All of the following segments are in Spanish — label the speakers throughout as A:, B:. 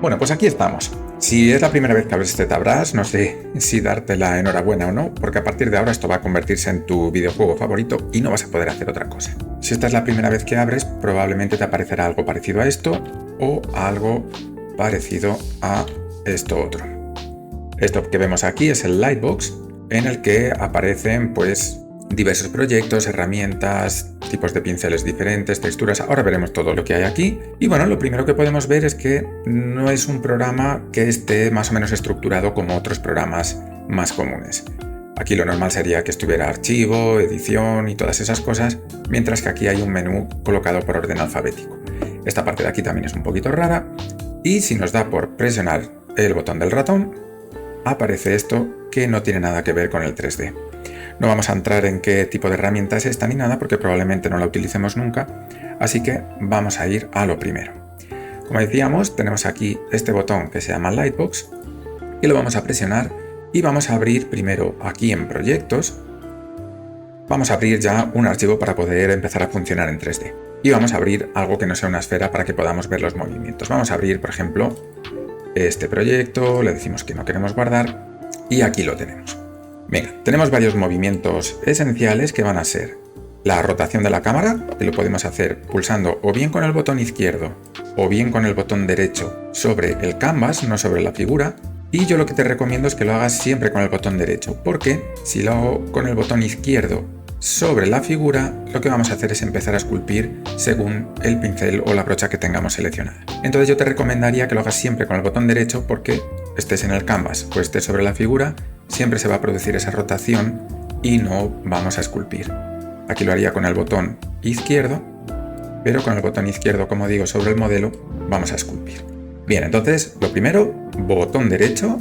A: Bueno, pues aquí estamos. Si es la primera vez que abres ZBrush, no sé si darte la enhorabuena o no, porque a partir de ahora esto va a convertirse en tu videojuego favorito y no vas a poder hacer otra cosa. Si esta es la primera vez que abres, probablemente te aparecerá algo parecido a esto o algo parecido a esto otro. Esto que vemos aquí es el Lightbox, en el que aparecen pues diversos proyectos, herramientas, tipos de pinceles diferentes, texturas. Ahora veremos todo lo que hay aquí. Y bueno, lo primero que podemos ver es que no es un programa que esté más o menos estructurado como otros programas más comunes. Aquí lo normal sería que estuviera archivo, edición y todas esas cosas, mientras que aquí hay un menú colocado por orden alfabético. Esta parte de aquí también es un poquito rara. Y si nos da por presionar el botón del ratón, aparece esto que no tiene nada que ver con el 3D. No vamos a entrar en qué tipo de herramienta es esta ni nada porque probablemente no la utilicemos nunca, así que vamos a ir a lo primero. Como decíamos, tenemos aquí este botón que se llama Lightbox y lo vamos a presionar y vamos a abrir primero aquí en Proyectos. Vamos a abrir ya un archivo para poder empezar a funcionar en 3D. Y vamos a abrir algo que no sea una esfera para que podamos ver los movimientos. Vamos a abrir, por ejemplo, este proyecto, le decimos que no queremos guardar y aquí lo tenemos. Venga, tenemos varios movimientos esenciales que van a ser la rotación de la cámara, que lo podemos hacer pulsando o bien con el botón izquierdo o bien con el botón derecho sobre el canvas, no sobre la figura. Y yo lo que te recomiendo es que lo hagas siempre con el botón derecho, porque si lo hago con el botón izquierdo sobre la figura, lo que vamos a hacer es empezar a esculpir según el pincel o la brocha que tengamos seleccionada. Entonces yo te recomendaría que lo hagas siempre con el botón derecho porque estés en el canvas o estés sobre la figura, siempre se va a producir esa rotación y no vamos a esculpir. Aquí lo haría con el botón izquierdo, pero con el botón izquierdo, como digo, sobre el modelo, vamos a esculpir. Bien, entonces lo primero, botón derecho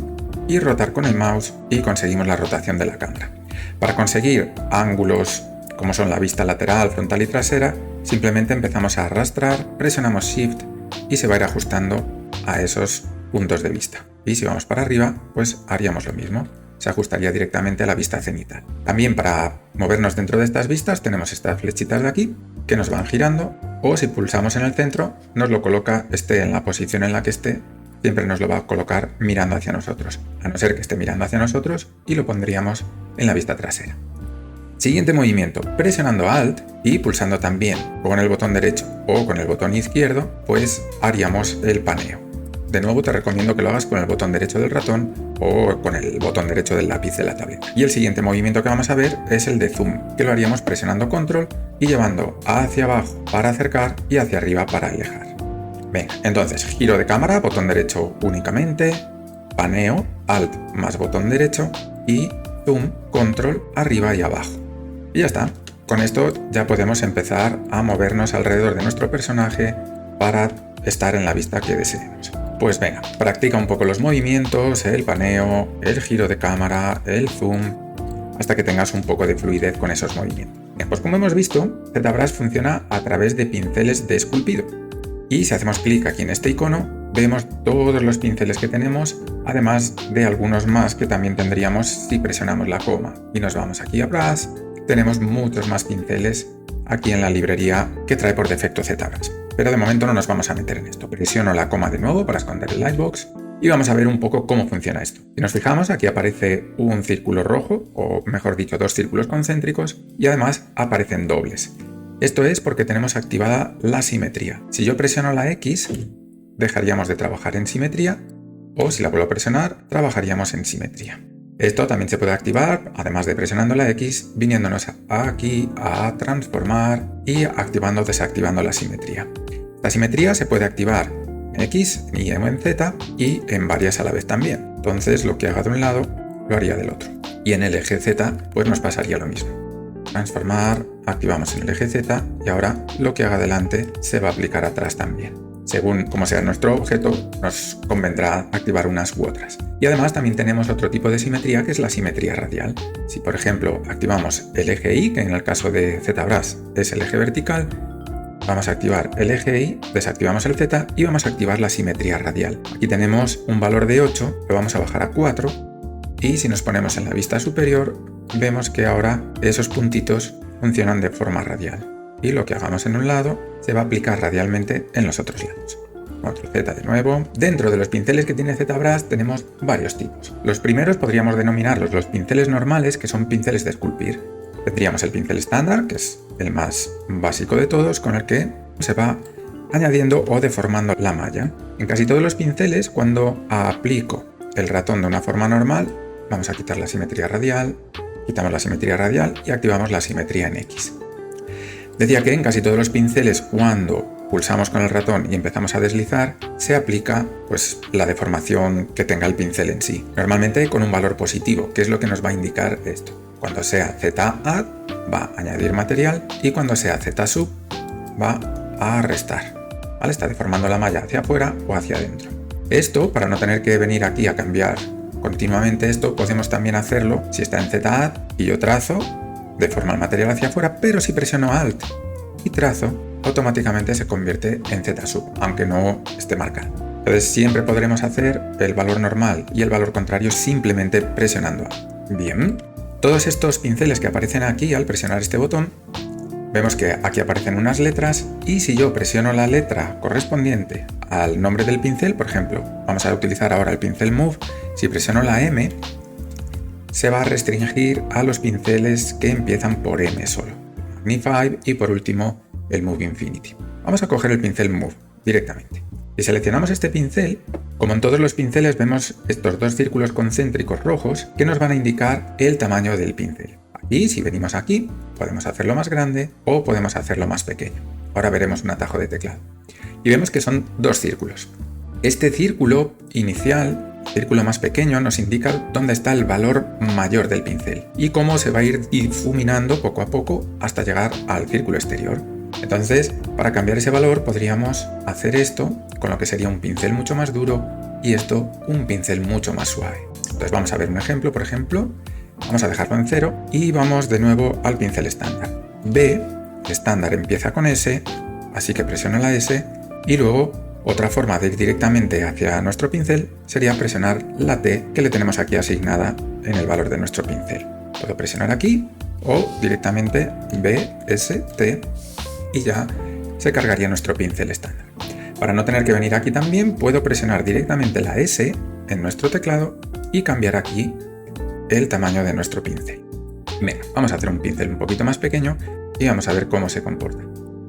A: y rotar con el mouse y conseguimos la rotación de la cámara. Para conseguir ángulos como son la vista lateral, frontal y trasera, simplemente empezamos a arrastrar, presionamos Shift y se va a ir ajustando a esos puntos de vista. Y si vamos para arriba, pues haríamos lo mismo. Se ajustaría directamente a la vista cenital. También para movernos dentro de estas vistas tenemos estas flechitas de aquí que nos van girando, o si pulsamos en el centro nos lo coloca, esté en la posición en la que esté, siempre nos lo va a colocar mirando hacia nosotros, a no ser que esté mirando hacia nosotros y lo pondríamos en la vista trasera. Siguiente movimiento, presionando Alt y pulsando también con el botón derecho o con el botón izquierdo, pues haríamos el paneo. De nuevo te recomiendo que lo hagas con el botón derecho del ratón o con el botón derecho del lápiz de la tableta. Y el siguiente movimiento que vamos a ver es el de zoom, que lo haríamos presionando control y llevando hacia abajo para acercar y hacia arriba para alejar. Venga, entonces giro de cámara, botón derecho únicamente, paneo, alt más botón derecho y zoom, control arriba y abajo. Y ya está. Con esto ya podemos empezar a movernos alrededor de nuestro personaje para estar en la vista que deseemos. Pues venga, practica un poco los movimientos, el paneo, el giro de cámara, el zoom, hasta que tengas un poco de fluidez con esos movimientos. Bien, pues como hemos visto, ZBrush funciona a través de pinceles de esculpido. Y si hacemos clic aquí en este icono, vemos todos los pinceles que tenemos, además de algunos más que también tendríamos si presionamos la coma. Y nos vamos aquí a Brush, tenemos muchos más pinceles aquí en la librería que trae por defecto ZBrush. Pero de momento no nos vamos a meter en esto. Presiono la coma de nuevo para esconder el Lightbox y vamos a ver un poco cómo funciona esto. Si nos fijamos, aquí aparece un círculo rojo, o mejor dicho, dos círculos concéntricos, y además aparecen dobles. Esto es porque tenemos activada la simetría. Si yo presiono la X, dejaríamos de trabajar en simetría, o si la vuelvo a presionar, trabajaríamos en simetría. Esto también se puede activar, además de presionando la X, viniéndonos aquí a transformar y activando o desactivando la simetría. La simetría se puede activar en X y en Z y en varias a la vez también. Entonces lo que haga de un lado lo haría del otro. Y en el eje Z pues nos pasaría lo mismo. Transformar, activamos en el eje Z y ahora lo que haga delante se va a aplicar atrás también. Según cómo sea nuestro objeto, nos convendrá activar unas u otras. Y además también tenemos otro tipo de simetría que es la simetría radial. Si por ejemplo activamos el eje Y, que en el caso de ZBrush es el eje vertical, vamos a activar el eje Y, desactivamos el Z y vamos a activar la simetría radial. Aquí tenemos un valor de 8, lo vamos a bajar a 4 y si nos ponemos en la vista superior, vemos que ahora esos puntitos funcionan de forma radial. Y lo que hagamos en un lado se va a aplicar radialmente en los otros lados. Control Z de nuevo. Dentro de los pinceles que tiene ZBrush tenemos varios tipos. Los primeros podríamos denominarlos los pinceles normales, que son pinceles de esculpir. Tendríamos el pincel estándar, que es el más básico de todos, con el que se va añadiendo o deformando la malla. En casi todos los pinceles, cuando aplico el ratón de una forma normal, vamos a quitar la simetría radial, quitamos la simetría radial y activamos la simetría en X. Decía que en casi todos los pinceles, cuando pulsamos con el ratón y empezamos a deslizar, se aplica pues la deformación que tenga el pincel en sí. Normalmente con un valor positivo, que es lo que nos va a indicar esto. Cuando sea Z-add va a añadir material y cuando sea Z-sub va a restar. ¿Vale? Está deformando la malla hacia afuera o hacia adentro. Esto, para no tener que venir aquí a cambiar continuamente esto, podemos también hacerlo si está en Z-add y yo trazo, deforma el material hacia afuera, pero si presiono Alt y trazo, automáticamente se convierte en Z-sub, aunque no esté marcado. Entonces siempre podremos hacer el valor normal y el valor contrario simplemente presionando A. Bien, todos estos pinceles que aparecen aquí al presionar este botón, vemos que aquí aparecen unas letras y si yo presiono la letra correspondiente al nombre del pincel, por ejemplo, vamos a utilizar ahora el pincel Move, si presiono la M, se va a restringir a los pinceles que empiezan por M solo. Magnify y por último el Move Infinity. Vamos a coger el pincel Move directamente. Si seleccionamos este pincel, como en todos los pinceles vemos estos dos círculos concéntricos rojos que nos van a indicar el tamaño del pincel. Aquí, si venimos aquí, podemos hacerlo más grande o podemos hacerlo más pequeño. Ahora veremos un atajo de teclado. Y vemos que son dos círculos. Este círculo inicial, círculo más pequeño, nos indica dónde está el valor mayor del pincel y cómo se va a ir difuminando poco a poco hasta llegar al círculo exterior. Entonces, para cambiar ese valor podríamos hacer esto con lo que sería un pincel mucho más duro y esto un pincel mucho más suave. Entonces vamos a ver un ejemplo, por ejemplo, vamos a dejarlo en 0 y vamos de nuevo al pincel estándar. B, estándar empieza con S, así que presiono la S y luego otra forma de ir directamente hacia nuestro pincel sería presionar la T que le tenemos aquí asignada en el valor de nuestro pincel. Puedo presionar aquí o directamente B, S, T y ya se cargaría nuestro pincel estándar. Para no tener que venir aquí también puedo presionar directamente la S en nuestro teclado y cambiar aquí el tamaño de nuestro pincel. Venga, vamos a hacer un pincel un poquito más pequeño y vamos a ver cómo se comporta.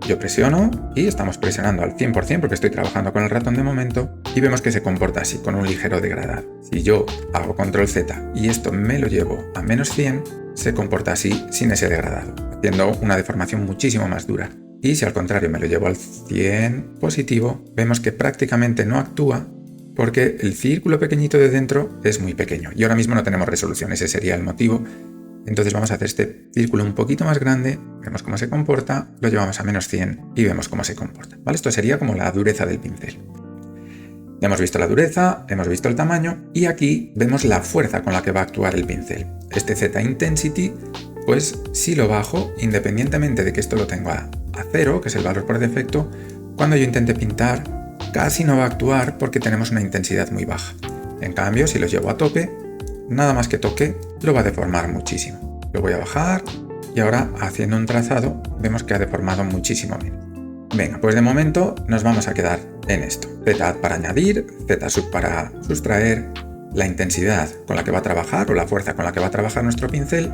A: Yo presiono y estamos presionando al 100% porque estoy trabajando con el ratón de momento y vemos que se comporta así, con un ligero degradado. Si yo hago control Z y esto me lo llevo a menos 100, se comporta así sin ese degradado, haciendo una deformación muchísimo más dura. Y si al contrario me lo llevo al 100 positivo, vemos que prácticamente no actúa porque el círculo pequeñito de dentro es muy pequeño y ahora mismo no tenemos resolución, ese sería el motivo. Entonces vamos a hacer este círculo un poquito más grande, vemos cómo se comporta, lo llevamos a menos 100 y vemos cómo se comporta. ¿Vale? Esto sería como la dureza del pincel. Ya hemos visto la dureza, hemos visto el tamaño y aquí vemos la fuerza con la que va a actuar el pincel. Este Z Intensity, pues si lo bajo, independientemente de que esto lo tenga a 0, que es el valor por defecto, cuando yo intente pintar casi no va a actuar porque tenemos una intensidad muy baja. En cambio, si lo llevo a tope, nada más que toque, lo va a deformar muchísimo. Lo voy a bajar y ahora haciendo un trazado vemos que ha deformado muchísimo menos. Venga, pues de momento nos vamos a quedar en esto. Z para añadir, Z sub para sustraer, la intensidad con la que va a trabajar o la fuerza con la que va a trabajar nuestro pincel,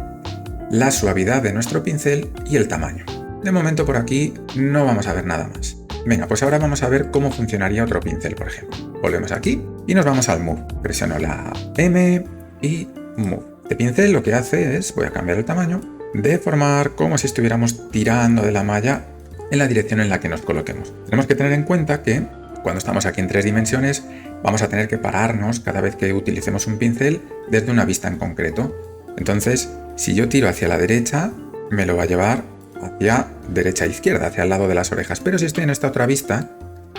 A: la suavidad de nuestro pincel y el tamaño. De momento por aquí no vamos a ver nada más. Venga, pues ahora vamos a ver cómo funcionaría otro pincel, por ejemplo. Volvemos aquí y nos vamos al Move. Presiono la M y Move. Este pincel lo que hace es, voy a cambiar el tamaño, deformar como si estuviéramos tirando de la malla en la dirección en la que nos coloquemos. Tenemos que tener en cuenta que cuando estamos aquí en 3 dimensiones vamos a tener que pararnos cada vez que utilicemos un pincel desde una vista en concreto. Entonces, si yo tiro hacia la derecha, me lo va a llevar hacia derecha e izquierda, hacia el lado de las orejas. Pero si estoy en esta otra vista,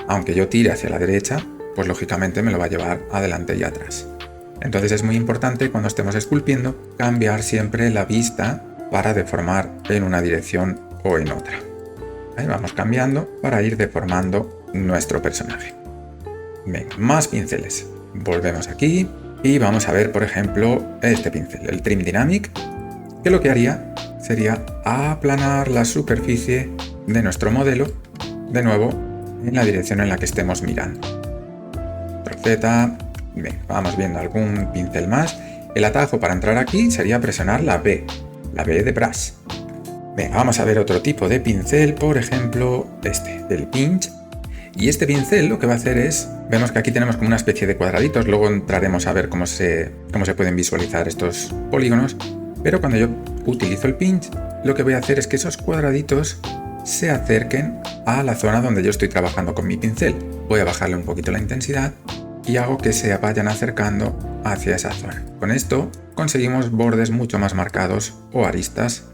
A: aunque yo tire hacia la derecha, pues lógicamente me lo va a llevar adelante y atrás. Entonces es muy importante cuando estemos esculpiendo cambiar siempre la vista para deformar en una dirección o en otra. Ahí vamos cambiando para ir deformando nuestro personaje. Venga, más pinceles. Volvemos aquí y vamos a ver, por ejemplo, este pincel, el Trim Dynamic, que lo que haría sería aplanar la superficie de nuestro modelo, de nuevo en la dirección en la que estemos mirando. Control Z, bien, vamos viendo algún pincel más. El atajo para entrar aquí sería presionar la B de brush. Venga, vamos a ver otro tipo de pincel, por ejemplo, el pinch. Y este pincel lo que va a hacer es, vemos que aquí tenemos como una especie de cuadraditos, luego entraremos a ver cómo se pueden visualizar estos polígonos, pero cuando yo utilizo el pinch, lo que voy a hacer es que esos cuadraditos se acerquen a la zona donde yo estoy trabajando con mi pincel. Voy a bajarle un poquito la intensidad y hago que se vayan acercando hacia esa zona. Con esto conseguimos bordes mucho más marcados o aristas.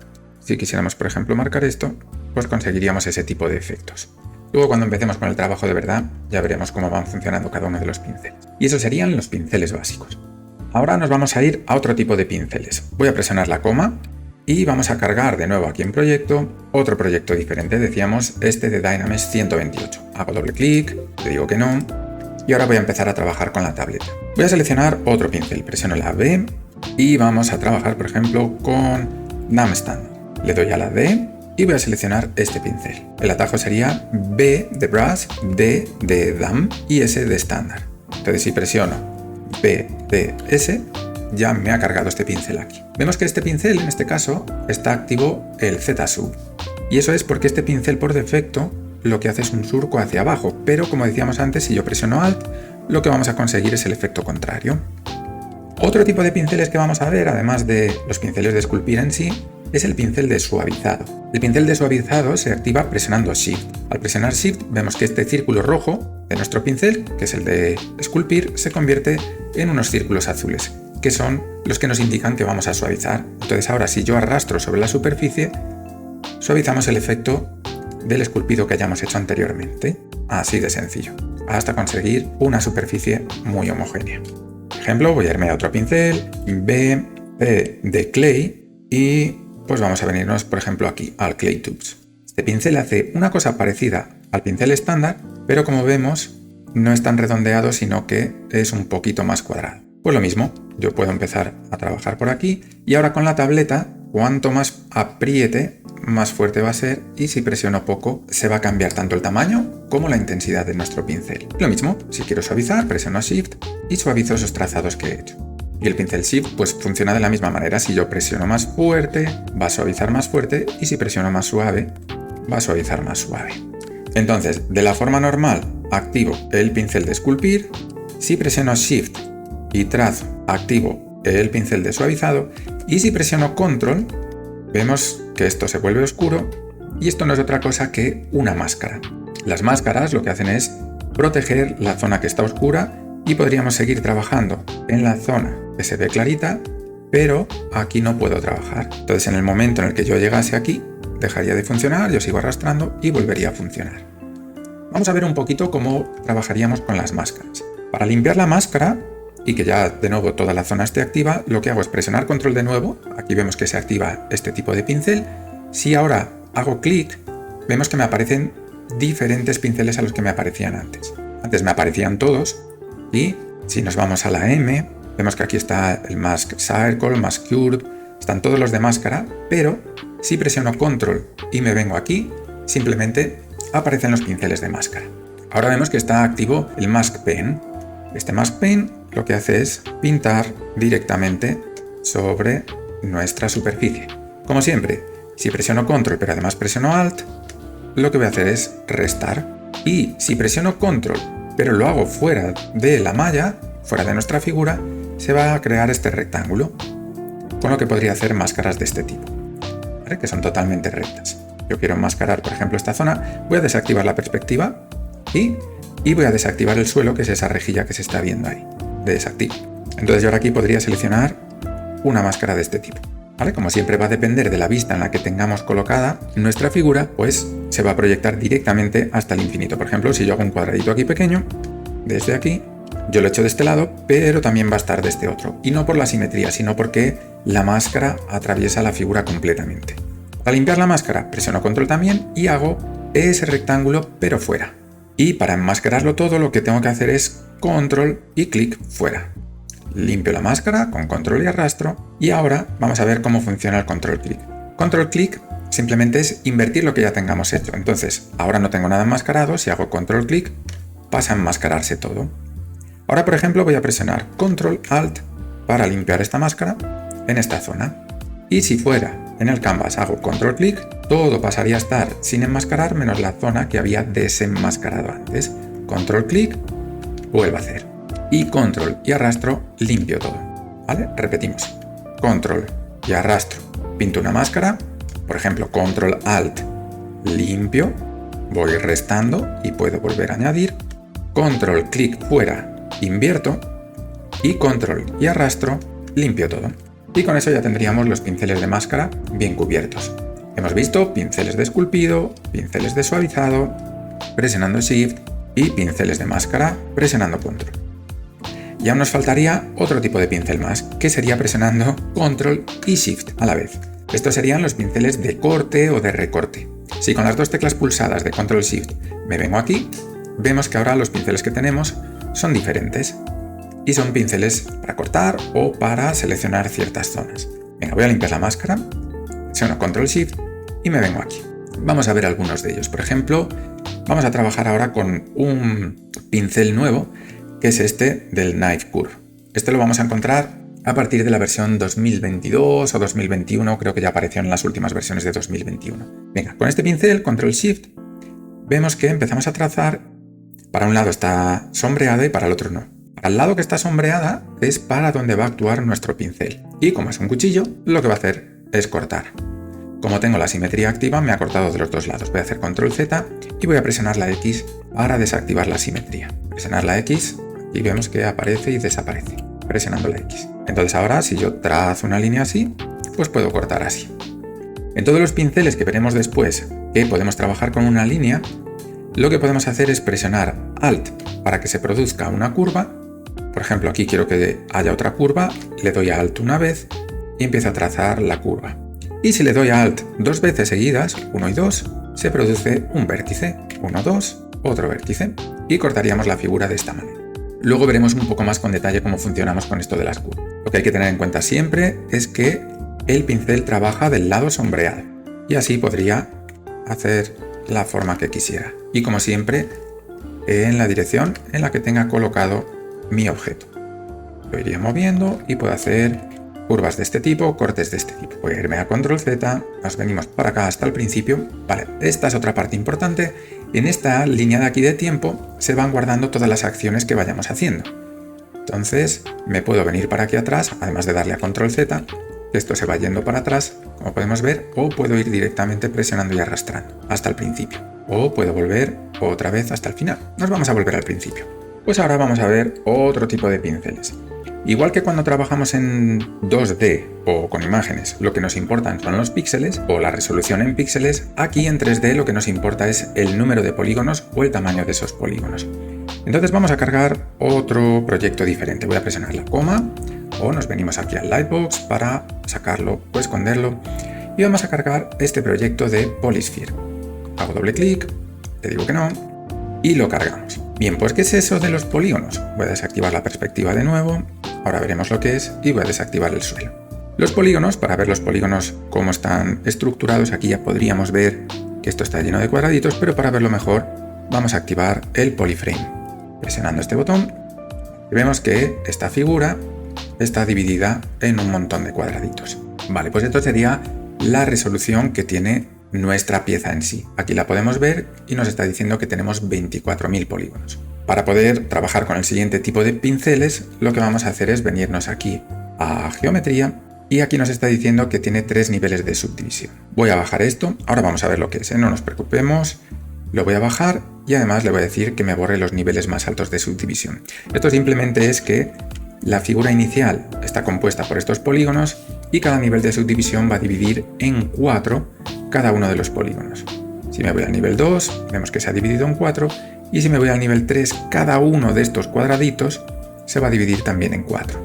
A: Si quisiéramos, por ejemplo, marcar esto, pues conseguiríamos ese tipo de efectos. Luego, cuando empecemos con el trabajo de verdad, ya veremos cómo van funcionando cada uno de los pinceles. Y esos serían los pinceles básicos. Ahora nos vamos a ir a otro tipo de pinceles. Voy a presionar la coma y vamos a cargar de nuevo aquí en proyecto, otro proyecto diferente, decíamos de Dynamesh 128. Hago doble clic, le digo que no, y ahora voy a empezar a trabajar con la tableta. Voy a seleccionar otro pincel, presiono la B y vamos a trabajar, por ejemplo, con Dumbstand. Le doy a la D y voy a seleccionar este pincel. El atajo sería B de brush, D de dumb y S de estándar. Entonces, si presiono B, D, S, ya me ha cargado este pincel aquí. Vemos que este pincel, en este caso, está activo el Z-Sub. Y eso es porque este pincel por defecto lo que hace es un surco hacia abajo, pero como decíamos antes, si yo presiono Alt, lo que vamos a conseguir es el efecto contrario. Otro tipo de pinceles que vamos a ver, además de los pinceles de esculpir en sí, es el pincel de suavizado. El pincel de suavizado se activa presionando Shift. Al presionar Shift vemos que este círculo rojo de nuestro pincel, que es el de esculpir, se convierte en unos círculos azules, que son los que nos indican que vamos a suavizar. Entonces ahora si yo arrastro sobre la superficie, suavizamos el efecto del esculpido que hayamos hecho anteriormente. Así de sencillo, hasta conseguir una superficie muy homogénea. Por ejemplo, voy a irme a otro pincel, B, P de Clay, y pues vamos a venirnos, por ejemplo, aquí al Clay Tubes. Este pincel hace una cosa parecida al pincel estándar, pero como vemos, no es tan redondeado, sino que es un poquito más cuadrado. Pues lo mismo, yo puedo empezar a trabajar por aquí, y ahora con la tableta, cuanto más apriete, más fuerte va a ser, y si presiono poco, se va a cambiar tanto el tamaño como la intensidad de nuestro pincel. Lo mismo, si quiero suavizar, presiono Shift y suavizo esos trazados que he hecho. Y el pincel Shift pues funciona de la misma manera. Si yo presiono más fuerte, va a suavizar más fuerte, y si presiono más suave, va a suavizar más suave. Entonces, de la forma normal, activo el pincel de esculpir. Si presiono Shift y trazo, activo el pincel de suavizado. Y si presiono Control, vemos que esto se vuelve oscuro, y esto no es otra cosa que una máscara. Las máscaras lo que hacen es proteger la zona que está oscura, y podríamos seguir trabajando en la zona que se ve clarita, pero aquí no puedo trabajar. Entonces, en el momento en el que yo llegase aquí, dejaría de funcionar, yo sigo arrastrando y volvería a funcionar. Vamos a ver un poquito cómo trabajaríamos con las máscaras. Para limpiar la máscara y que ya de nuevo toda la zona esté activa, lo que hago es presionar Control de nuevo. Aquí vemos que se activa este tipo de pincel. Si ahora hago clic, vemos que me aparecen diferentes pinceles a los que me aparecían antes. Antes me aparecían todos, y si nos vamos a la M, vemos que aquí está el Mask Circle, Mask Curve, están todos los de máscara, pero si presiono Control y me vengo aquí, simplemente aparecen los pinceles de máscara. Ahora vemos que está activo el Mask Pen. Este Mask Pen lo que hace es pintar directamente sobre nuestra superficie. Como siempre, si presiono Control pero además presiono Alt, lo que voy a hacer es restar. Y si presiono Control pero lo hago fuera de la malla, fuera de nuestra figura, se va a crear este rectángulo, con lo que podría hacer máscaras de este tipo, ¿vale? Que son totalmente rectas. Yo quiero enmascarar, por ejemplo, esta zona, voy a desactivar la perspectiva y voy a desactivar el suelo, que es esa rejilla que se está viendo ahí. Desactivo. Entonces yo ahora aquí podría seleccionar una máscara de este tipo, ¿vale? Como siempre va a depender de la vista en la que tengamos colocada nuestra figura, pues se va a proyectar directamente hasta el infinito. Por ejemplo, si yo hago un cuadradito aquí pequeño, desde aquí, yo lo he hecho de este lado, pero también va a estar de este otro. Y no por la simetría, sino porque la máscara atraviesa la figura completamente. Para limpiar la máscara, presiono Control también y hago ese rectángulo, pero fuera. Y para enmascararlo todo, lo que tengo que hacer es Control y clic fuera. Limpio la máscara con Control y arrastro, y ahora vamos a ver cómo funciona el Control clic. Control clic simplemente es invertir lo que ya tengamos hecho. Entonces, ahora no tengo nada enmascarado, si hago control clic, pasa a enmascararse todo. Ahora, por ejemplo, voy a presionar control alt para limpiar esta máscara en esta zona. Y si fuera en el canvas hago control clic, todo pasaría a estar sin enmascarar menos la zona que había desenmascarado antes. Control clic, vuelvo a hacer. Y control y arrastro, limpio todo. ¿Vale? Repetimos. Control y arrastro, pinto una máscara. Por ejemplo, control alt, limpio. Voy restando y puedo volver a añadir. Control clic fuera, invierto. Y control y arrastro, limpio todo. Y con eso ya tendríamos los pinceles de máscara bien cubiertos. Hemos visto pinceles de esculpido, pinceles de suavizado, presionando Shift y pinceles de máscara presionando Control. Ya nos faltaría otro tipo de pincel más, que sería presionando Control y Shift a la vez. Estos serían los pinceles de corte o de recorte. Si con las dos teclas pulsadas de Control Shift me vengo aquí, vemos que ahora los pinceles que tenemos son diferentes. Y son pinceles para cortar o para seleccionar ciertas zonas. Venga, voy a limpiar la máscara, presiono Control Shift y me vengo aquí. Vamos a ver algunos de ellos. Por ejemplo, vamos a trabajar ahora con un pincel nuevo, que es este del Knife Curve. Este lo vamos a encontrar a partir de la versión 2022 o 2021, creo que ya apareció en las últimas versiones de 2021. Venga, con este pincel, Control Shift, vemos que empezamos a trazar. Para un lado está sombreada y para el otro no. Al lado que está sombreada es para donde va a actuar nuestro pincel. Y como es un cuchillo, lo que va a hacer es cortar. Como tengo la simetría activa, me ha cortado de los dos lados. Voy a hacer control Z y voy a presionar la X para desactivar la simetría. Presionar la X y vemos que aparece y desaparece, presionando la X. Entonces ahora, si yo trazo una línea así, pues puedo cortar así. En todos los pinceles que veremos después que podemos trabajar con una línea, lo que podemos hacer es presionar Alt para que se produzca una curva. Por ejemplo, aquí quiero que haya otra curva, le doy a Alt una vez y empiezo a trazar la curva. Y si le doy a Alt dos veces seguidas, 1 y 2, se produce un vértice, 1, 2, otro vértice, y cortaríamos la figura de esta manera. Luego veremos un poco más con detalle cómo funcionamos con esto de las curvas. Lo que hay que tener en cuenta siempre es que el pincel trabaja del lado sombreado, y así podría hacer la forma que quisiera. Y como siempre, en la dirección en la que tenga colocado mi objeto. Lo iría moviendo y puedo hacer curvas de este tipo, cortes de este tipo. Voy a irme a Control Z, nos venimos para acá hasta el principio. Vale, esta es otra parte importante. En esta línea de aquí de tiempo se van guardando todas las acciones que vayamos haciendo. Entonces me puedo venir para aquí atrás, además de darle a Control Z, esto se va yendo para atrás, como podemos ver, o puedo ir directamente presionando y arrastrando hasta el principio. O puedo volver otra vez hasta el final. Nos vamos a volver al principio. Pues ahora vamos a ver otro tipo de pinceles. Igual que cuando trabajamos en 2D o con imágenes, lo que nos importan son los píxeles o la resolución en píxeles, aquí en 3D lo que nos importa es el número de polígonos o el tamaño de esos polígonos. Entonces vamos a cargar otro proyecto diferente. Voy a presionar la coma o nos venimos aquí al Lightbox para sacarlo o esconderlo y vamos a cargar este proyecto de Polysphere. Hago doble clic, le digo que no y lo cargamos. Bien, pues ¿qué es eso de los polígonos? Voy a desactivar la perspectiva de nuevo, ahora veremos lo que es y voy a desactivar el suelo. Los polígonos, para ver los polígonos cómo están estructurados, aquí ya podríamos ver que esto está lleno de cuadraditos, pero para verlo mejor vamos a activar el Polyframe. Presionando este botón, vemos que esta figura está dividida en un montón de cuadraditos. Vale, pues esto sería la resolución que tiene nuestra pieza en sí. Aquí la podemos ver y nos está diciendo que tenemos 24.000 polígonos. Para poder trabajar con el siguiente tipo de pinceles, lo que vamos a hacer es venirnos aquí a Geometría y aquí nos está diciendo que tiene 3 niveles de subdivisión. Voy a bajar esto, ahora vamos a ver lo que es, no nos preocupemos. Lo voy a bajar y además le voy a decir que me borre los niveles más altos de subdivisión. Esto simplemente es que la figura inicial está compuesta por estos polígonos y cada nivel de subdivisión va a dividir en 4 cada uno de los polígonos. Si me voy al nivel 2, vemos que se ha dividido en 4 y si me voy al nivel 3, cada uno de estos cuadraditos se va a dividir también en 4.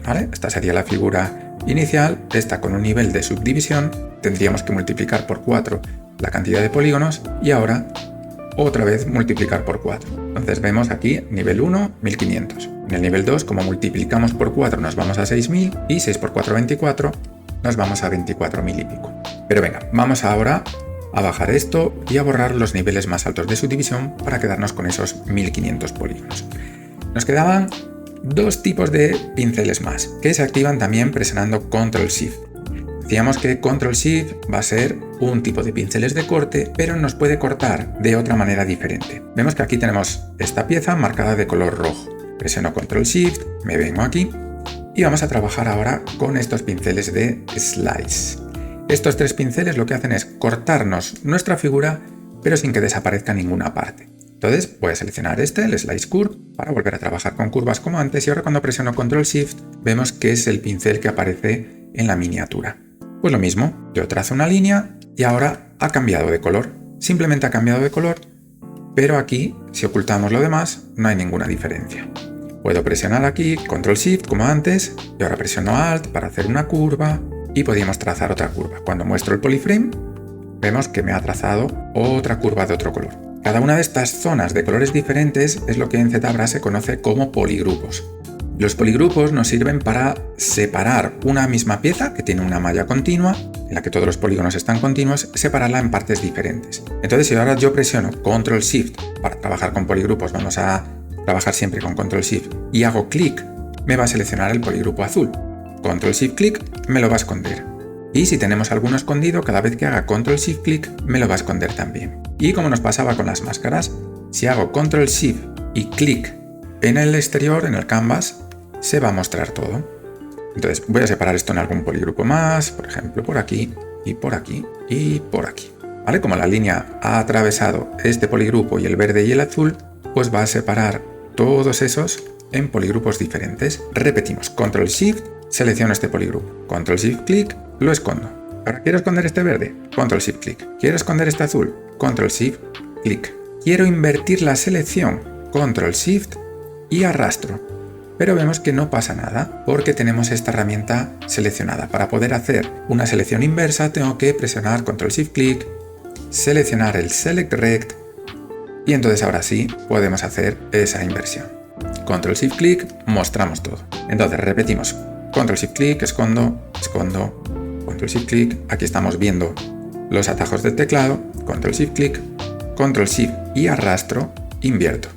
A: ¿Vale? Esta sería la figura inicial, esta con un nivel de subdivisión, tendríamos que multiplicar por 4 la cantidad de polígonos y ahora otra vez multiplicar por 4. Entonces vemos aquí nivel 1, 1500. En el nivel 2, como multiplicamos por 4 nos vamos a 6000 y 6 por 4, 24, nos vamos a 24.000 y pico. Pero venga, vamos ahora a bajar esto y a borrar los niveles más altos de subdivisión para quedarnos con esos 1500 polígonos. Nos quedaban dos tipos de pinceles más, que se activan también presionando Ctrl-Shift. Decíamos que Ctrl-Shift va a ser un tipo de pinceles de corte, pero nos puede cortar de otra manera diferente. Vemos que aquí tenemos esta pieza marcada de color rojo. Presiono Ctrl-Shift, me vengo aquí y vamos a trabajar ahora con estos pinceles de Slice. Estos tres pinceles lo que hacen es cortarnos nuestra figura, pero sin que desaparezca ninguna parte. Entonces voy a seleccionar el Slice Curve, para volver a trabajar con curvas como antes, y ahora cuando presiono Ctrl-Shift vemos que es el pincel que aparece en la miniatura. Pues lo mismo, yo trazo una línea y ahora ha cambiado de color. Simplemente ha cambiado de color, pero aquí, si ocultamos lo demás, no hay ninguna diferencia. Puedo presionar aquí Ctrl-Shift como antes, y ahora presiono Alt para hacer una curva, y podríamos trazar otra curva. Cuando muestro el polyframe, vemos que me ha trazado otra curva de otro color. Cada una de estas zonas de colores diferentes es lo que en ZBrush se conoce como poligrupos. Los poligrupos nos sirven para separar una misma pieza que tiene una malla continua, en la que todos los polígonos están continuos, separarla en partes diferentes. Entonces, si ahora yo presiono Ctrl-Shift para trabajar con poligrupos, vamos a trabajar siempre con Ctrl-Shift, y hago clic, me va a seleccionar el poligrupo azul. Ctrl-Shift-Click me lo va a esconder. Y si tenemos alguno escondido, cada vez que haga Ctrl-Shift-Click me lo va a esconder también. Y como nos pasaba con las máscaras, si hago Ctrl-Shift y clic en el exterior, en el canvas, se va a mostrar todo. Entonces voy a separar esto en algún poligrupo más, por ejemplo por aquí, y por aquí, y por aquí. ¿Vale? Como la línea ha atravesado este poligrupo y el verde y el azul, pues va a separar todos esos en poligrupos diferentes. Repetimos, Ctrl-Shift, selecciono este poligrupo, Ctrl-Shift-Click, lo escondo. Ahora quiero esconder este verde, Ctrl-Shift-Click. Quiero esconder este azul, Ctrl-Shift-Click. Quiero invertir la selección, Ctrl-Shift y arrastro. Pero vemos que no pasa nada porque tenemos esta herramienta seleccionada. Para poder hacer una selección inversa tengo que presionar Ctrl-Shift-Click, seleccionar el Select Rect y entonces ahora sí podemos hacer esa inversión. Ctrl-Shift-Click, mostramos todo. Entonces repetimos, Ctrl-Shift-Click, escondo, escondo, Ctrl-Shift-Click, aquí estamos viendo los atajos del teclado, Ctrl-Shift-Click, Ctrl-Shift y arrastro, invierto.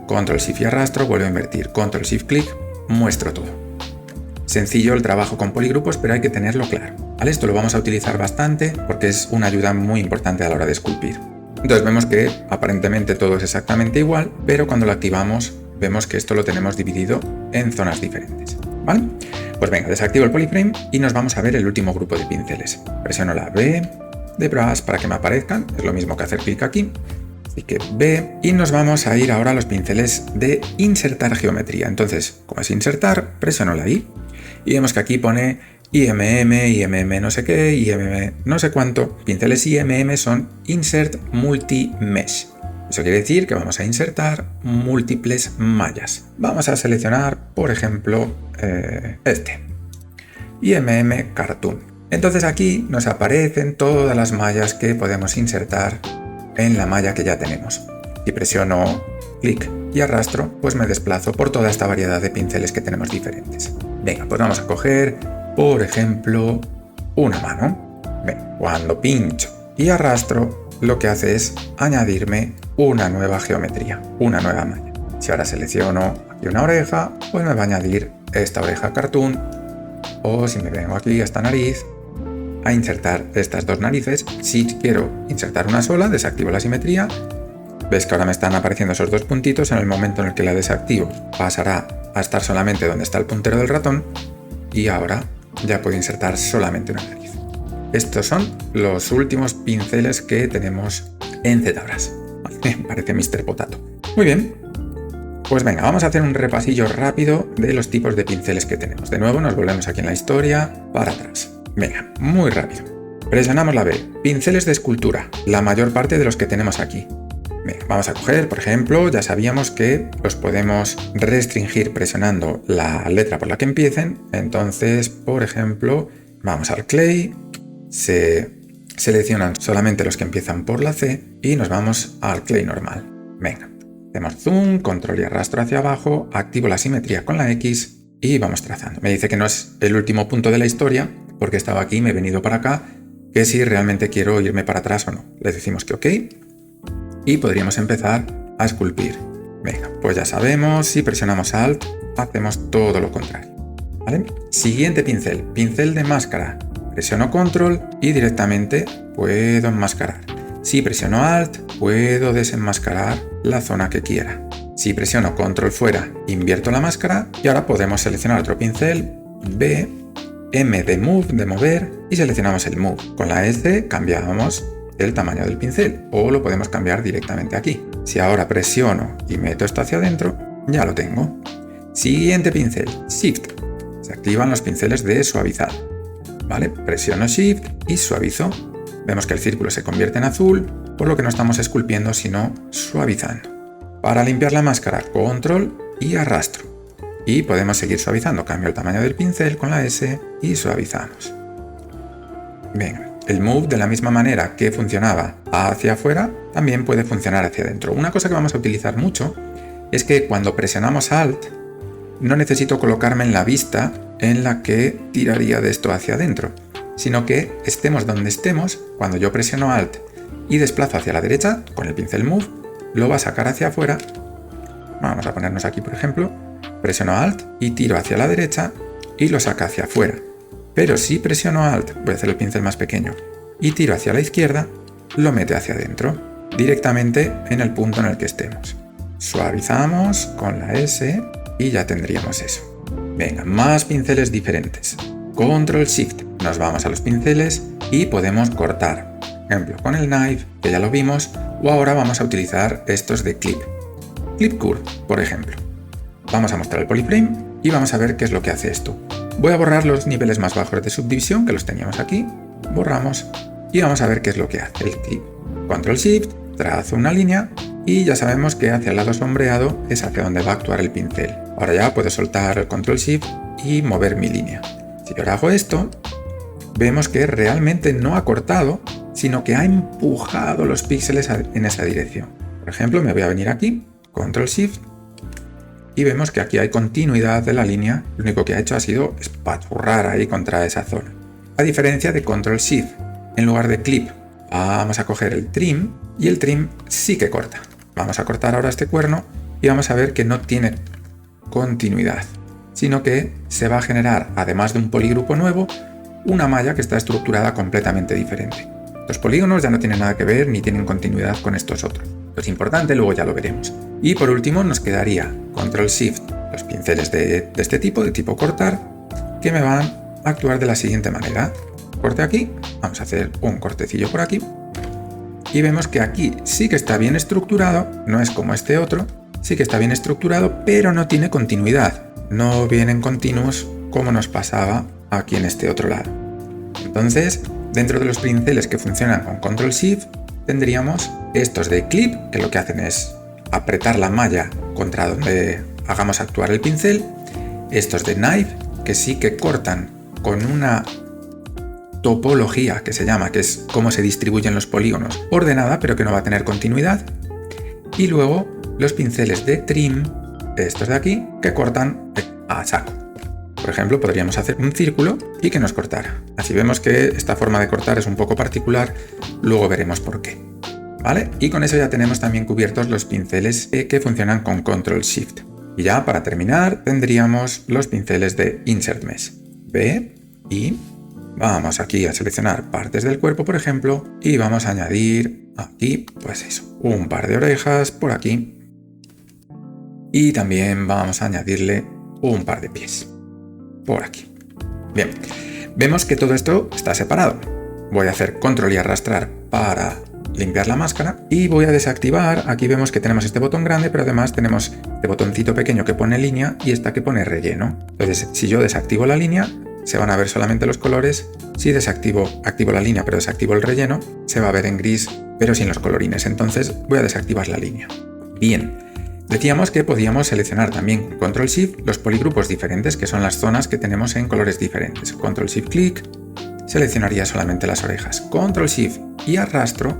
A: Ctrl-Shift y arrastro, vuelvo a invertir, Ctrl-Shift-Click, muestro todo. Sencillo el trabajo con poligrupos, pero hay que tenerlo claro. ¿Vale? Esto lo vamos a utilizar bastante porque es una ayuda muy importante a la hora de esculpir. Entonces vemos que aparentemente todo es exactamente igual, pero cuando lo activamos vemos que esto lo tenemos dividido en zonas diferentes. ¿Vale? Pues venga, desactivo el polyframe y nos vamos a ver el último grupo de pinceles. Presiono la B de Brush para que me aparezcan, es lo mismo que hacer clic aquí. Así que B, y nos vamos a ir ahora a los pinceles de insertar geometría. Entonces, como es insertar, presiono la I y vemos que aquí pone IMM no sé qué, IMM no sé cuánto. Pinceles IMM son Insert Multi Mesh. Eso quiere decir que vamos a insertar múltiples mallas. Vamos a seleccionar, por ejemplo, este, IMM Cartoon. Entonces aquí nos aparecen todas las mallas que podemos insertar en la malla que ya tenemos. Si presiono clic y arrastro, pues me desplazo por toda esta variedad de pinceles que tenemos diferentes. Venga, pues vamos a coger, por ejemplo, una mano. Bien, cuando pincho y arrastro, lo que hace es añadirme una nueva geometría, una nueva malla. Si ahora selecciono aquí una oreja, pues me va a añadir esta oreja cartoon, o si me vengo aquí a esta nariz, a insertar estas dos narices. Si quiero insertar una sola, desactivo la simetría. Ves que ahora me están apareciendo esos dos puntitos. En el momento en el que la desactivo, pasará a estar solamente donde está el puntero del ratón y ahora ya puedo insertar solamente una nariz. Estos son los últimos pinceles que tenemos en ZBrush. Parece Mr. Potato. Muy bien. Pues venga, vamos a hacer un repasillo rápido de los tipos de pinceles que tenemos. De nuevo nos volvemos aquí en la historia para atrás. Venga, muy rápido. Presionamos la B. Pinceles de escultura, la mayor parte de los que tenemos aquí. Venga, vamos a coger, por ejemplo, ya sabíamos que los podemos restringir presionando la letra por la que empiecen. Entonces, por ejemplo, vamos al clay, se seleccionan solamente los que empiezan por la C y nos vamos al clay normal. Venga, hacemos zoom, control y arrastro hacia abajo, activo la simetría con la X y vamos trazando. Me dice que no es el último punto de la historia, porque estaba aquí, me he venido para acá, que si realmente quiero irme para atrás o no. Le decimos que OK y podríamos empezar a esculpir. Venga, pues ya sabemos, si presionamos Alt, hacemos todo lo contrario. ¿Vale? Siguiente pincel, pincel de máscara. Presiono Control y directamente puedo enmascarar. Si presiono Alt, puedo desenmascarar la zona que quiera. Si presiono Control fuera, invierto la máscara y ahora podemos seleccionar otro pincel, B, M de Move, de mover, y seleccionamos el Move. Con la S cambiamos el tamaño del pincel o lo podemos cambiar directamente aquí. Si ahora presiono y meto esto hacia adentro, ya lo tengo. Siguiente pincel, Shift. Se activan los pinceles de suavizado. ¿Vale? Presiono Shift y suavizo. Vemos que el círculo se convierte en azul, por lo que no estamos esculpiendo sino suavizando. Para limpiar la máscara, Control y arrastro. Y podemos seguir suavizando. Cambio el tamaño del pincel con la S y suavizamos. Venga. El Move, de la misma manera que funcionaba hacia afuera, también puede funcionar hacia adentro. Una cosa que vamos a utilizar mucho es que cuando presionamos Alt, no necesito colocarme en la vista en la que tiraría de esto hacia adentro, sino que estemos donde estemos, cuando yo presiono Alt y desplazo hacia la derecha, con el pincel Move, lo va a sacar hacia afuera. Vamos a ponernos aquí, por ejemplo, presiono Alt y tiro hacia la derecha y lo saca hacia afuera. Pero si presiono Alt, voy a hacer el pincel más pequeño, y tiro hacia la izquierda, lo mete hacia adentro, directamente en el punto en el que estemos. Suavizamos con la S y ya tendríamos eso. Venga, más pinceles diferentes. Control Shift, nos vamos a los pinceles y podemos cortar. Por ejemplo, con el Knife, que ya lo vimos, o ahora vamos a utilizar estos de Clip. Clip Curve, por ejemplo. Vamos a mostrar el polyframe y vamos a ver qué es lo que hace esto. Voy a borrar los niveles más bajos de subdivisión, que los teníamos aquí. Borramos y vamos a ver qué es lo que hace el clip. Control Shift, trazo una línea y ya sabemos que hacia el lado sombreado es hacia donde va a actuar el pincel. Ahora ya puedo soltar el Control Shift y mover mi línea. Si ahora hago esto, vemos que realmente no ha cortado, sino que ha empujado los píxeles en esa dirección. Por ejemplo, me voy a venir aquí, Control Shift, y vemos que aquí hay continuidad de la línea. Lo único que ha hecho ha sido espachurrar ahí contra esa zona. A diferencia de Control Shift, en lugar de Clip, vamos a coger el Trim y el Trim sí que corta. Vamos a cortar ahora este cuerno y vamos a ver que no tiene continuidad, sino que se va a generar, además de un polígrupo nuevo, una malla que está estructurada completamente diferente. Los polígonos ya no tienen nada que ver ni tienen continuidad con estos otros. Lo importante, luego ya lo veremos. Y por último nos quedaría Control Shift, los pinceles de este tipo, de tipo cortar, que me van a actuar de la siguiente manera. Corte aquí, vamos a hacer un cortecillo por aquí, y vemos que aquí sí que está bien estructurado, no es como este otro, sí que está bien estructurado, pero no tiene continuidad. No vienen continuos como nos pasaba aquí en este otro lado. Entonces, dentro de los pinceles que funcionan con Control Shift, tendríamos estos de Clip, que lo que hacen es apretar la malla contra donde hagamos actuar el pincel. Estos de Knife, que sí que cortan con una topología que se llama, que es cómo se distribuyen los polígonos, ordenada, pero que no va a tener continuidad. Y luego los pinceles de Trim, estos de aquí, que cortan a saco. Por ejemplo, podríamos hacer un círculo y que nos cortara. Así vemos que esta forma de cortar es un poco particular, luego veremos por qué. ¿Vale? Y con eso ya tenemos también cubiertos los pinceles que funcionan con Control Shift. Y ya para terminar tendríamos los pinceles de Insert Mesh. B y vamos aquí a seleccionar partes del cuerpo, por ejemplo, y vamos a añadir aquí, pues eso, un par de orejas por aquí. Y también vamos a añadirle un par de pies por aquí. Bien, vemos que todo esto está separado. Voy a hacer control y arrastrar para limpiar la máscara y voy a desactivar. Aquí vemos que tenemos este botón grande, pero además tenemos este botoncito pequeño que pone línea y esta que pone relleno. Entonces, si yo desactivo la línea, se van a ver solamente los colores. Si activo la línea pero desactivo el relleno, se va a ver en gris pero sin los colorines. Entonces voy a desactivar la línea. Bien, decíamos que podíamos seleccionar también con Control Shift los poligrupos diferentes, que son las zonas que tenemos en colores diferentes. Control Shift clic, seleccionaría solamente las orejas. Control Shift y arrastro,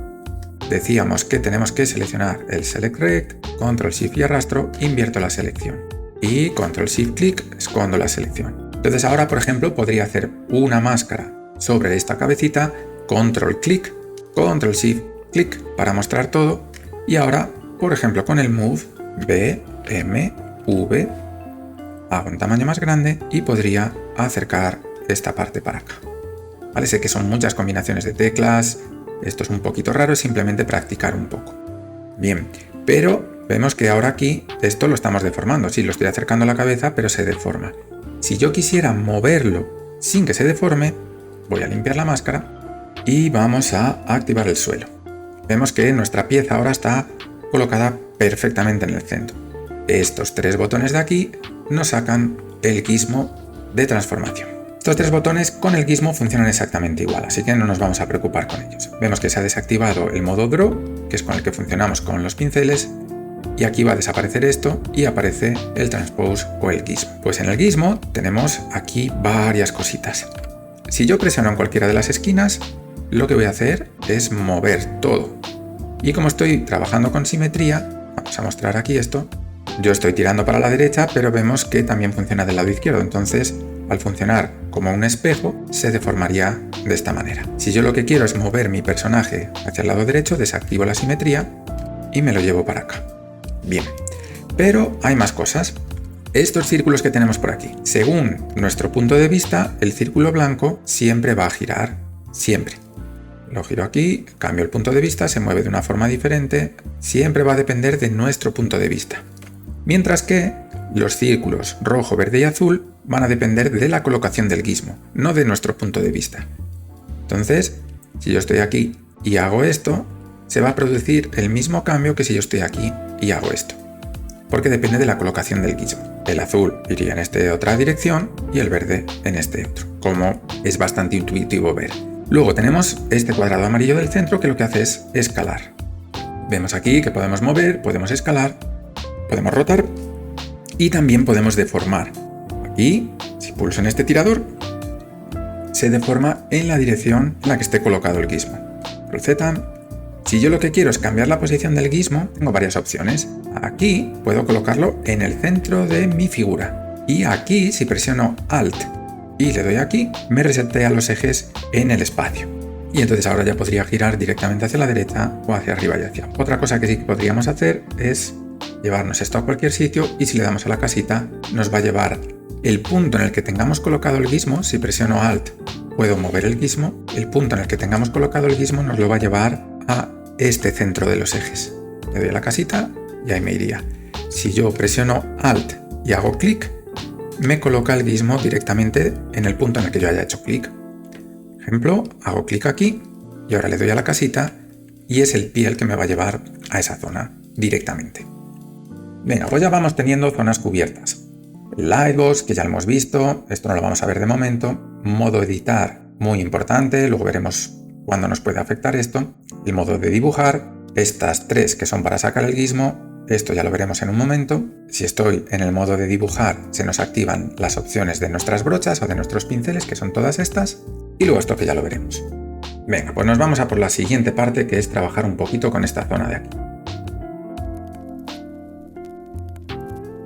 A: decíamos que tenemos que seleccionar el Select Rect. Control Shift y arrastro, invierto la selección. Y Control Shift clic, escondo la selección. Entonces ahora, por ejemplo, podría hacer una máscara sobre esta cabecita control clic, control shift clic para mostrar todo. Y ahora, por ejemplo, con el move, B, M, V, hago un tamaño más grande y podría acercar esta parte para acá. Vale, sé que son muchas combinaciones de teclas, esto es un poquito raro, es simplemente practicar un poco. Bien, pero vemos que ahora aquí esto lo estamos deformando. Sí, lo estoy acercando a la cabeza, pero se deforma. Si yo quisiera moverlo sin que se deforme, voy a limpiar la máscara y vamos a activar el suelo. Vemos que nuestra pieza ahora está colocada perfectamente en el centro. Estos 3 botones de aquí nos sacan el gizmo de transformación. Estos 3 botones con el gizmo funcionan exactamente igual, así que no nos vamos a preocupar con ellos. Vemos que se ha desactivado el modo Draw, que es con el que funcionamos con los pinceles, y aquí va a desaparecer esto y aparece el Transpose o el gizmo. Pues en el gizmo tenemos aquí varias cositas. Si yo presiono en cualquiera de las esquinas, lo que voy a hacer es mover todo. Y como estoy trabajando con simetría, vamos a mostrar aquí esto, yo estoy tirando para la derecha, pero vemos que también funciona del lado izquierdo, entonces al funcionar como un espejo se deformaría de esta manera. Si yo lo que quiero es mover mi personaje hacia el lado derecho, desactivo la simetría y me lo llevo para acá. Bien, pero hay más cosas. Estos círculos que tenemos por aquí, según nuestro punto de vista, el círculo blanco siempre va a girar, siempre. Lo giro aquí, cambio el punto de vista, se mueve de una forma diferente, siempre va a depender de nuestro punto de vista. Mientras que los círculos rojo, verde y azul van a depender de la colocación del gizmo, no de nuestro punto de vista. Entonces, si yo estoy aquí y hago esto, se va a producir el mismo cambio que si yo estoy aquí y hago esto, porque depende de la colocación del gizmo. El azul iría en esta otra dirección y el verde en este otro, como es bastante intuitivo ver. Luego tenemos este cuadrado amarillo del centro que lo que hace es escalar. Vemos aquí que podemos mover, podemos escalar, podemos rotar y también podemos deformar. Aquí, si pulso en este tirador, se deforma en la dirección en la que esté colocado el gizmo. Control Z. Si yo lo que quiero es cambiar la posición del gizmo, tengo varias opciones. Aquí puedo colocarlo en el centro de mi figura. Y aquí, si presiono Alt y le doy aquí, me resetea los ejes en el espacio. Y entonces ahora ya podría girar directamente hacia la derecha o hacia arriba y hacia abajo. Otra cosa que sí que podríamos hacer es llevarnos esto a cualquier sitio y si le damos a la casita nos va a llevar el punto en el que tengamos colocado el gizmo. Si presiono Alt puedo mover el gizmo. El punto en el que tengamos colocado el gizmo nos lo va a llevar a este centro de los ejes. Le doy a la casita y ahí me iría. Si yo presiono Alt y hago clic, me coloca el gizmo directamente en el punto en el que yo haya hecho clic. Por ejemplo, hago clic aquí y ahora le doy a la casita y es el pie el que me va a llevar a esa zona directamente. Venga, pues ya vamos teniendo zonas cubiertas. El Lightbox, que ya lo hemos visto, esto no lo vamos a ver de momento. Modo editar, muy importante, luego veremos cuándo nos puede afectar esto. El modo de dibujar, estas 3 que son para sacar el gizmo, esto ya lo veremos en un momento. Si estoy en el modo de dibujar, se nos activan las opciones de nuestras brochas o de nuestros pinceles, que son todas estas. Y luego esto que ya lo veremos. Venga, pues nos vamos a por la siguiente parte, que es trabajar un poquito con esta zona de aquí.